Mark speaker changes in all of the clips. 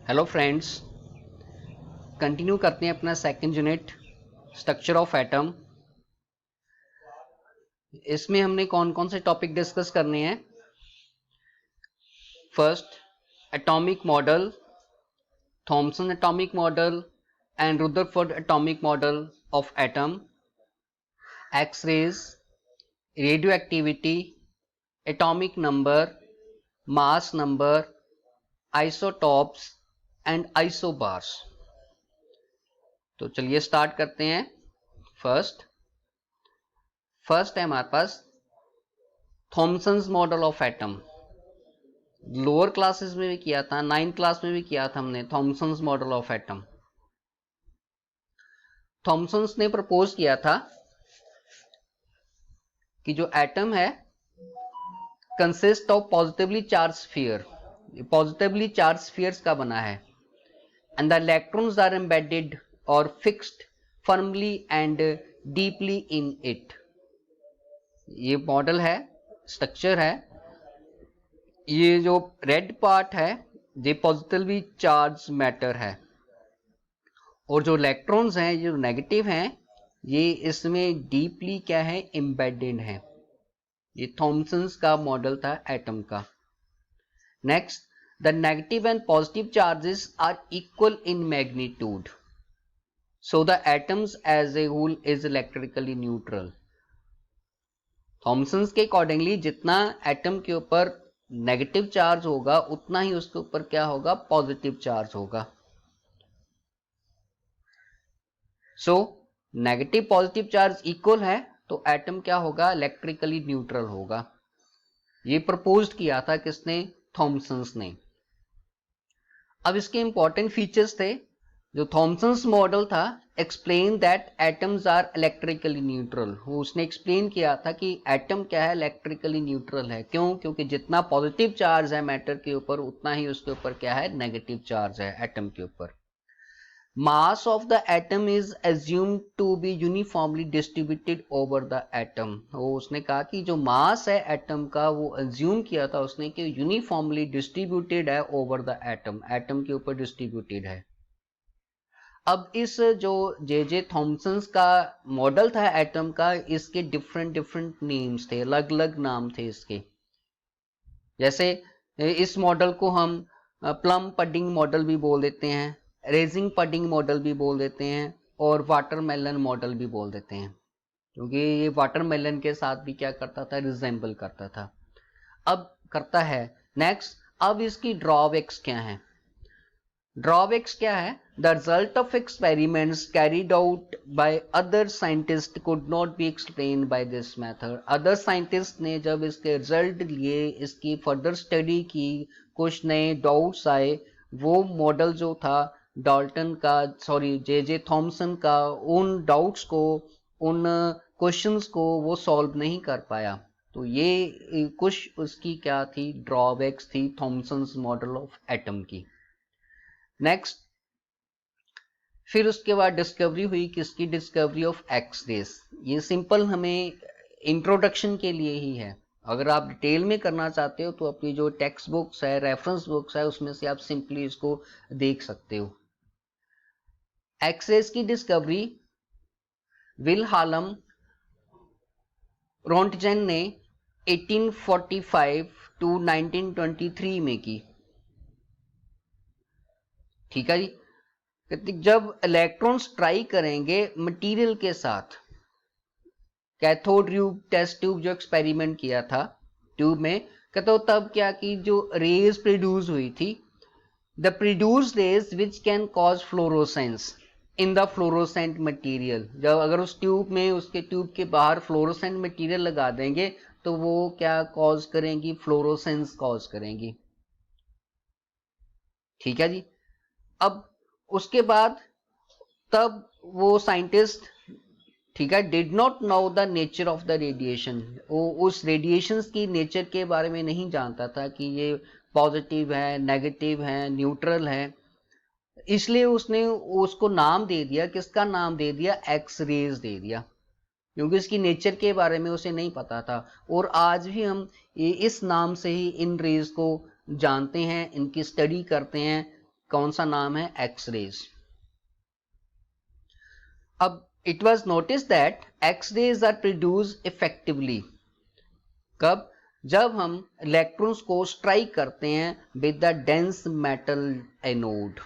Speaker 1: Hello friends, continue करते हैं अपना second unit structure of atom. इसमें हमने कौन कौन से टॉपिक डिस्कस करने हैं। First, atomic model, Thomson atomic model and Rutherford atomic model of atom, X rays, radioactivity, atomic number, mass number, isotopes and isobars. तो चलिए स्टार्ट करते हैं। फर्स्ट है हमारे पास Thomson's model of atom. Lower classes में भी किया था, 9th क्लास में भी किया था हमने Thomson's model of atom. Thomson's ने प्रपोज किया था कि जो एटम है consist of positively charge sphere, positively charge spheres का बना है, and the electrons are embedded और fixed firmly and deeply in it. ये मॉडल है, स्ट्रक्चर है। ये जो रेड पार्ट है ये पॉजिटिवली चार्ज मैटर है, और जो इलेक्ट्रॉन्स हैं जो नेगेटिव हैं ये इसमें डीपली क्या है, एम्बेडेड है। ये थॉमसन्स का मॉडल था एटम का। Next, the negative and positive charges are equal in magnitude, so the atoms as a whole is electrically neutral. Thomson's के अकॉर्डिंगली जितना एटम के ऊपर नेगेटिव चार्ज होगा उतना ही उसके ऊपर क्या होगा, पॉजिटिव चार्ज होगा। So negative positive charge equal है तो एटम क्या होगा, इलेक्ट्रिकली न्यूट्रल होगा। ये प्रपोज किया था किसने, थॉमसन्स ने। अब इसके इंपॉर्टेंट फीचर्स थे। जो थॉमसन्स मॉडल था, explain that atoms are electrically neutral. वो उसने एक्सप्लेन किया था कि एटम क्या है, इलेक्ट्रिकली न्यूट्रल है। क्यों? क्योंकि जितना पॉजिटिव चार्ज है मैटर के ऊपर उतना ही उसके ऊपर क्या है, नेगेटिव चार्ज है एटम के ऊपर। Mass of the atom is assumed to be uniformly distributed over the atom. वो उसने कहा कि जो मास है एटम का वो एज्यूम किया था उसने कि यूनिफॉर्मली डिस्ट्रीब्यूटेड है ओवर द एटम, एटम के ऊपर डिस्ट्रीब्यूटेड है। अब इस जो जे थॉमसन्स का मॉडल था एटम का, इसके डिफरेंट नेम्स थे, अलग अलग नाम थे इसके। जैसे इस मॉडल को हम प्लम पडिंग मॉडल भी बोल देते हैं, रेजिंग पडिंग मॉडल भी बोल देते हैं, और वाटरमेलन मॉडल भी बोल देते हैं, क्योंकि ये वाटरमेलन के साथ भी क्या करता था, रिजेंबल करता था। अब करता है। नेक्स्ट, अब इसकी ड्रॉबैक्स क्या हैं। ड्रॉबैक्स क्या है, the result of experiments carried out by other scientist could not be explain by this method. Other scientist ने जब इसके रिजल्ट लिए, इसकी फर्दर स्टडी की, कुछ नए डाउट्स आए, वो मॉडल जो था डाल्टन का, सॉरी जे थॉमसन का, उन डाउट्स को, उन क्वेश्चंस को वो सॉल्व नहीं कर पाया। तो ये कुछ उसकी क्या थी, ड्रॉबैक्स थी थॉमसन्स मॉडल ऑफ एटम की। नेक्स्ट, फिर उसके बाद डिस्कवरी हुई, किसकी डिस्कवरी ऑफ एक्स रेस। ये सिंपल हमें इंट्रोडक्शन के लिए ही है। अगर आप डिटेल में करना चाहते हो तो अपनी जो टेक्स्ट बुक्स है, रेफरेंस बुक्स है, उसमें से आप सिंपली इसको देख सकते हो। एक्स रेस की डिस्कवरी विल्हेल्म रोंटगेन ने 1845 टू 1923 में की। ठीक है जी। जब इलेक्ट्रॉन्स ट्राई करेंगे मटेरियल के साथ, कैथोड ट्यूब, टेस्ट ट्यूब जो एक्सपेरिमेंट किया था ट्यूब में, कहते हो तब क्या कि जो रेज प्रोड्यूस हुई थी, the produce rays which can cause fluorescence in the fluorescent material. जब अगर उस ट्यूब में, उसके ट्यूब के बाहर फ्लोरोसेंट मटेरियल लगा देंगे तो वो क्या कॉज करेंगी, फ्लोरोसेंस कॉज करेंगी। ठीक है जी। अब उसके बाद तब वो साइंटिस्ट, ठीक है, did not know the nature of the radiation. वो उस रेडिएशन की नेचर के बारे में नहीं जानता था कि ये पॉजिटिव है, नेगेटिव है, न्यूट्रल है। इसलिए उसने उसको नाम दे दिया, किसका नाम दे दिया, एक्स रेज दे दिया, क्योंकि इसकी नेचर के बारे में उसे नहीं पता था। और आज भी हम इस नाम से ही इन रेज को जानते हैं, इनकी स्टडी करते हैं। कौन सा नाम है? X rays. अब it was notice that X rays are produce effectively कब? जब हम इलेक्ट्रॉन्स को स्ट्राइक करते हैं with the dense metal anode.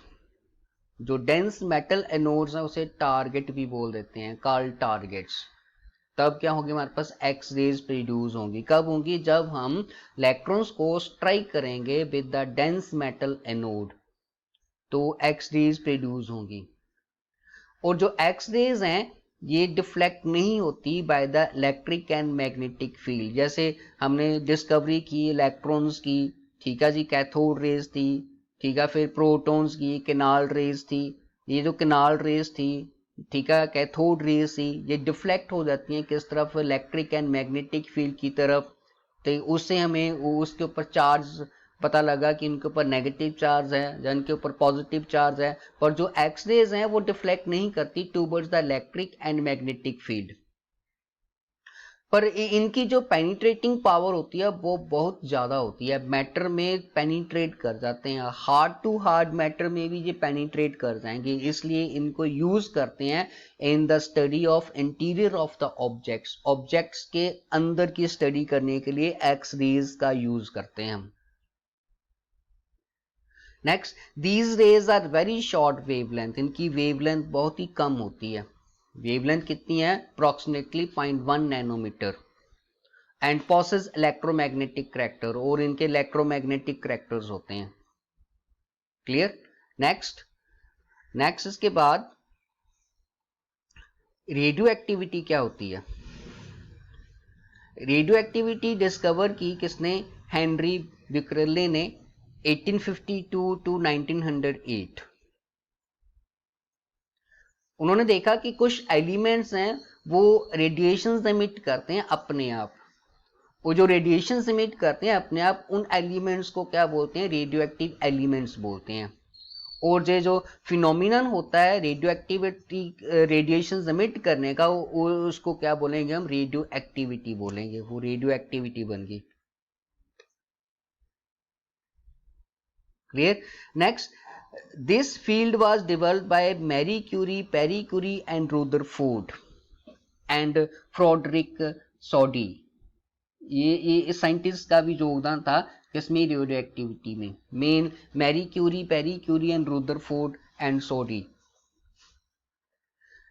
Speaker 1: जो डेंस मेटल एनोड्स हैं उसे टारगेट भी बोल देते हैं, कॉल्ड टारगेट्स। तब क्या होगी? हमारे पास एक्स रेज प्रोड्यूस होंगी। कब होंगी? जब हम इलेक्ट्रॉन्स को स्ट्राइक करेंगे with the dense metal anode, तो एक्स रेज प्रोड्यूस होंगी। और जो एक्स रेज हैं ये डिफ्लेक्ट नहीं होती by the electric and magnetic field. जैसे हमने डिस्कवरी की इलेक्ट्रॉन्स की, ठीक है जी, कैथोड रेज थी, ठीक है, फिर प्रोटॉन्स की केनाल रेज थी। ये जो केनाल रेज थी, ठीक है, कैथोड रेज थी, ये डिफ्लेक्ट हो जाती हैं किस तरफ? इलेक्ट्रिक एंड मैग्नेटिक फील्ड की तरफ। तो उससे हमें उसके ऊपर चार्ज पता लगा कि इनके ऊपर नेगेटिव चार्ज है या इनके ऊपर पॉजिटिव चार्ज है। पर जो एक्स रेज हैं वो डिफ्लेक्ट नहीं करती towards the electric and magnetic field. पर इनकी जो पेनिट्रेटिंग पावर होती है वो बहुत ज्यादा होती है, मैटर में पेनिट्रेट कर जाते हैं, हार्ड टू हार्ड मैटर में भी ये पेनिट्रेट कर जाएंगे। इसलिए इनको यूज करते हैं in the study of interior of the objects. Objects के अंदर की स्टडी करने के लिए एक्स रेज का यूज करते हैं हम। Next, these rays are very short wavelength. इनकी वेवलेंथ बहुत ही कम होती है। वेवलेंथ कितनी है? Approximately 0.1 nanometre. And possess electromagnetic character, और इनके इलेक्ट्रोमैग्नेटिक करैक्टर्स होते हैं। क्लियर? नेक्स्ट इसके बाद रेडियो एक्टिविटी क्या होती है? रेडियो एक्टिविटी डिस्कवर की किसने? हेनरी बिक्रेले ने 1852 टू 1908। उन्होंने देखा कि कुछ एलिमेंट्स हैं वो रेडिएशंस एमिट करते हैं अपने आप। वो जो रेडिएशंस एमिट करते हैं अपने आप, उन एलिमेंट्स को क्या बोलते हैं? रेडियो एक्टिव एलिमेंट्स बोलते हैं। और ये जो फिनोमिनन होता है रेडियो एक्टिविटी, रेडिएशंस एमिट करने का, उसको क्या बोलेंगे हम? रेडियो एक्टिविटी बोलेंगे। वो रेडियो एक्टिविटी बन गई। Clear? Next, this field was developed by Marie Curie, Pierre Curie and Rutherford and Frederick Soddy। ये इस साइंटिस्ट का भी योगदान था किसमें? रेडियो एक्टिविटी में। Main Marie Curie, Pierre Curie and Rutherford and Soddy.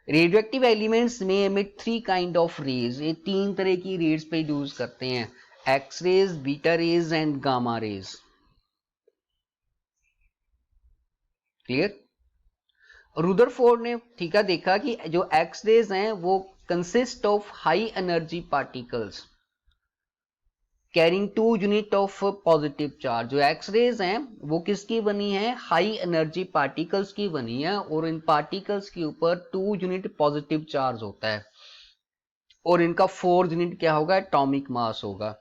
Speaker 1: Radioactive elements में emit 3 kind of rays. ये 3 तरह की रेज पे यूज करते हैं, X rays, beta rays and gamma rays. Clear? Rutherford ने ठीक है देखा कि जो एक्स रेज हैं वो consist of high energy particles carrying 2 unit of positive charge. जो एक्स रेज हैं वो किसकी बनी है? हाई एनर्जी पार्टिकल्स की बनी है, और इन पार्टिकल्स के ऊपर 2 यूनिट पॉजिटिव चार्ज होता है, और इनका 4 यूनिट क्या होगा? एटॉमिक मास होगा।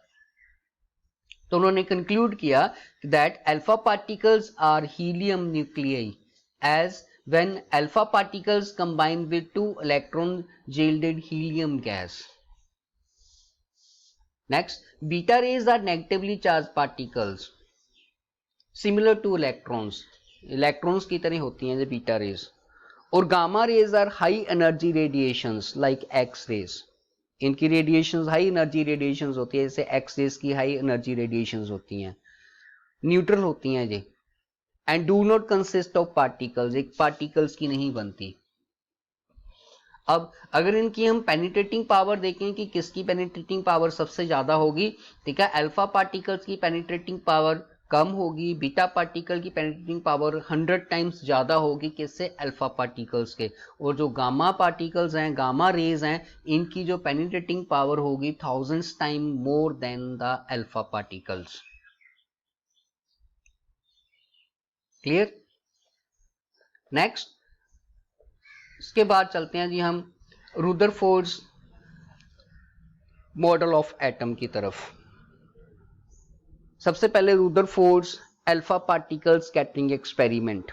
Speaker 1: तो उन्होंने कंक्लूड किया that alpha particles are helium nuclei as when alpha particles combine with 2 electron yielded helium gas. Next, beta rays are negatively charged particles similar to electrons. Electrons की तरह होती हैं ये बीटा रेज। और gamma rays are high energy radiations like X rays. इनकी radiations high energy radiations होती है, जैसे एक्स रेज की हाई एनर्जी रेडिएशंस होती हैं, न्यूट्रल होती हैं ये, and do not consist of particles, एक पार्टिकल्स की नहीं बनती। अब अगर इनकी हम पेनिट्रेटिंग पावर देखें कि किसकी पेनिट्रेटिंग पावर सबसे ज्यादा होगी, ठीक है, अल्फा पार्टिकल्स की पेनिट्रेटिंग पावर कम होगी, बीटा पार्टिकल की पेनिट्रेटिंग पावर 100 टाइम्स ज्यादा होगी किससे? अल्फा पार्टिकल्स के। और जो गामा पार्टिकल्स हैं, गामा रेज हैं, इनकी जो पेनिट्रेटिंग पावर होगी 1000 time more than the alpha particles. Clear? Next इसके बाद चलते हैं जी हम रुदरफोर्ड्स मॉडल ऑफ एटम की तरफ। सबसे पहले रुदरफोर्ड्स अल्फा पार्टिकल स्कैटरिंग एक्सपेरिमेंट,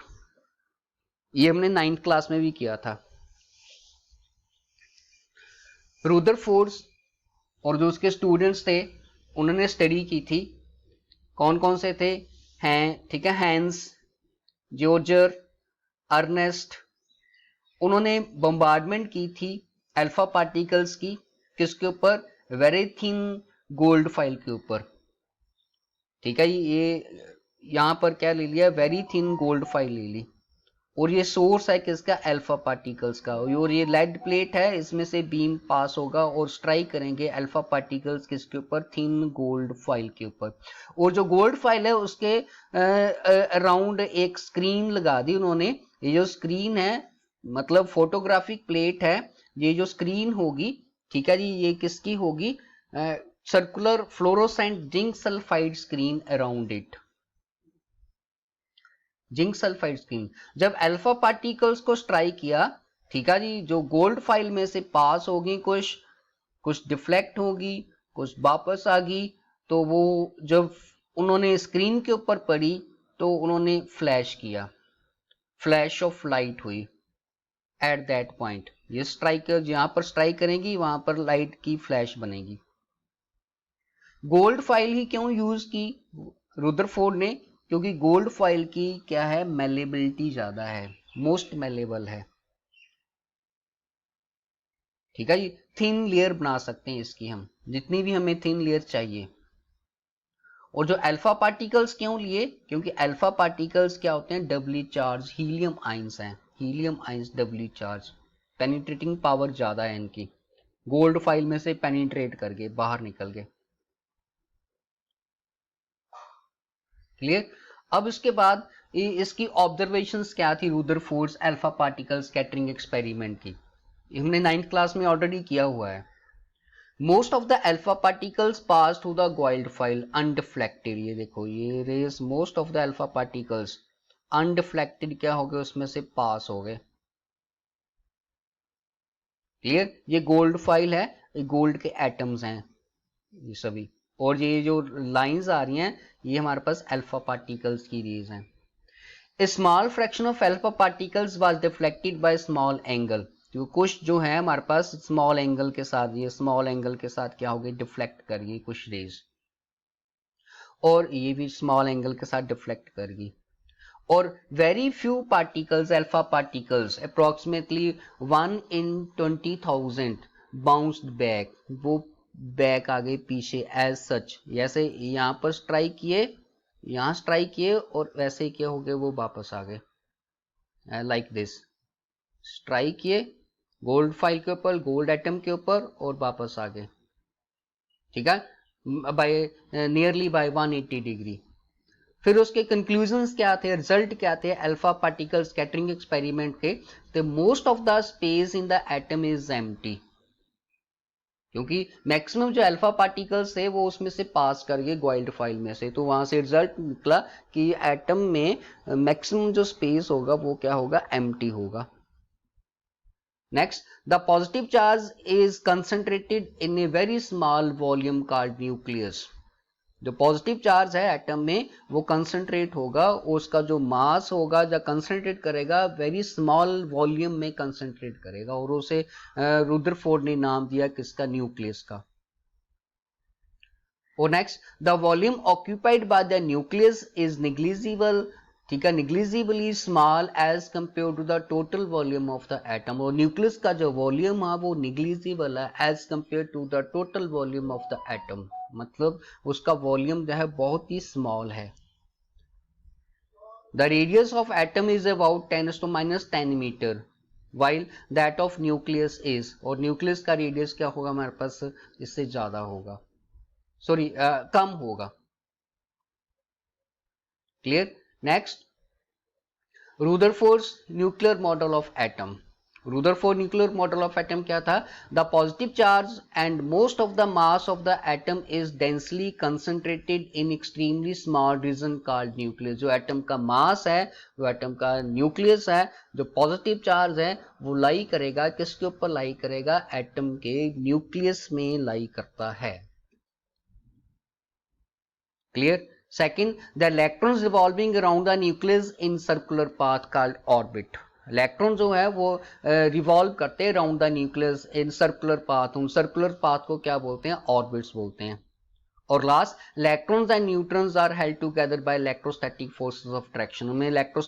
Speaker 1: ये हमने 9th क्लास में भी किया था। रुदरफोर्ड्स और जो उसके स्टूडेंट्स थे उन्होंने स्टडी की थी, कौन कौन से थे? हैं, ठीक है, हैंस जॉर्जर, अर्नेस्ट, उन्होंने बम्बार्डमेंट की थी अल्फा पार्टिकल्स की, किसके ऊपर? वेरी थिन गोल्ड फाइल के ऊपर। ठीक है, ये यहां पर क्या ले लिया? वेरी थिन गोल्ड फाइल ले ली। और ये सोर्स है किसका? अल्फा पार्टिकल्स का। और ये लेड प्लेट है, इसमें से बीम पास होगा और स्ट्राइक करेंगे अल्फा पार्टिकल्स किसके ऊपर? थिन गोल्ड फाइल के ऊपर। और जो गोल्ड फाइल है उसके अराउंड एक स्क्रीन लगा दी उन्होंने। ये जो स्क्रीन है मतलब फोटोग्राफिक प्लेट है, ये जो स्क्रीन होगी, ठीक है जी, ये किसकी होगी? Circular fluorescent zinc sulphide screen around it. Zinc sulphide screen जब अल्फा पार्टिकल्स को स्ट्राइक किया, ठीक है जी, जो गोल्ड फाइल में से पास होगी, कुछ डिफ्लेक्ट होगी, कुछ वापस आ गई, तो वो जब उन्होंने स्क्रीन के ऊपर पड़ी तो उन्होंने फ्लैश किया, फ्लैश ऑफ लाइट हुई एट दैट पॉइंट। ये स्ट्राइकर जहां पर स्ट्राइक करेंगी वहां पर लाइट की फ्लैश बनेगी। गोल्ड फाइल ही क्यों यूज की रुदरफोर्ड ने? क्योंकि गोल्ड फाइल की क्या है? मेलेबिलिटी ज्यादा है, मोस्ट मेलेबल है। ठीक है जी, थिन लेयर बना सकते हैं इसकी हम, जितनी भी हमें थिन लेयर चाहिए। और जो अल्फा पार्टिकल्स क्यों लिए? क्योंकि अल्फा पार्टिकल्स क्या होते हैं? डबली चार्ज हीलियम आइंस हैं। Helium ions doubly charge, penetrating power ज्यादा है इनकी, गोल्ड फाइल में से पेनिट्रेट करके बाहर निकल गए। क्लियर? अब इसके बाद इसकी ऑब्जर्वेशंस क्या थी Rutherford's alpha particle scattering experiment की? हमने 9th क्लास में ऑलरेडी किया हुआ है। Most of the alpha particles pass through the gold foil undeflected. ये देखो, ये rays most of the alpha particles undeflected क्या हो गए? उसमें से पास हो गए। क्लियर? ये गोल्ड फाइल है, ये गोल्ड के एटम्स हैं ये सभी। और ये जो लाइंस आ रही हैं ये हमारे पास अल्फा पार्टिकल्स की रेज हैं। A small fraction of alpha particles was deflected by small angle। तो कुछ जो है हमारे पास स्मॉल एंगल के साथ, ये स्मॉल एंगल के साथ क्या हो गई? डिफ्लेक्ट कर गई कुछ रेज, और ये भी स्मॉल एंगल के साथ डिफ्लेक्ट कर गई। और very few particles, alpha particles approximately 1 in 20,000 bounced back, वो बैक आ गए पीछे एज सच। जैसे यहां पर स्ट्राइक किए, यहां स्ट्राइक किए और वैसे ही क्या हो गए? वो वापस आ गए लाइक दिस। स्ट्राइक किए गोल्ड फाइल के ऊपर, गोल्ड एटम के ऊपर, और वापस आ गए। ठीक है, बाय नियरली बाय 180 डिग्री। फिर उसके कंक्लूजन्स क्या थे, रिजल्ट क्या थे अल्फा पार्टिकल स्कैटरिंग एक्सपेरिमेंट के? तो most of the space in the atom is empty, क्योंकि मैक्सिमम जो अल्फा पार्टिकल्स थे वो उसमें से पास कर गए गोल्ड फाइल में से। तो वहां से रिजल्ट निकला कि एटम में मैक्सिमम जो स्पेस होगा वो क्या होगा? एम्प्टी होगा। Next, the positive charge is concentrated in a very small volume called nucleus। जो पॉजिटिव चार्ज है एटम में वो कंसंट्रेट होगा, उसका जो मास होगा या कंसंट्रेट करेगा वेरी स्मॉल वॉल्यूम में कंसंट्रेट करेगा, और उसे रुदरफोर्ड ने नाम दिया किसका? न्यूक्लियस का। और next, the volume occupied by the nucleus is negligible. ठीक है, negligibly small as compare to the total volume of the atom. और न्यूक्लियस का जो वॉल्यूम है वो निग्लिजिबल है as compare to the total volume of the atom, मतलब उसका वॉल्यूम जो है बहुत ही स्मॉल है। The radius of atom is about 10⁻⁻10 metre while that of nucleus is. और न्यूक्लियस का रेडियस क्या होगा हमारे पास? इससे ज्यादा होगा, सॉरी कम होगा। Clear? Next, Rutherford's nuclear model of atom. Rutherford nuclear model of atom क्या था? The positive charge and most of the mass of the atom is densely concentrated in extremely small region called nucleus. जो atom का mass है, जो atom का nucleus है, जो positive charge है, वो लाई करेगा किसके ऊपर? लाई करेगा एटम के न्यूक्लियस में लाई करता है। Clear? Second, the electrons revolving around the nucleus in circular path called orbit। Electron जो है वो रिवॉल्व करते हैं around the nucleus in circular path. उन सर्कुलर पाथ को क्या बोलते हैं? ऑर्बिट्स बोलते हैं। और last, electrons and neutrons are held together by electrostatic forces of attraction. उनमें इलेक्ट्रो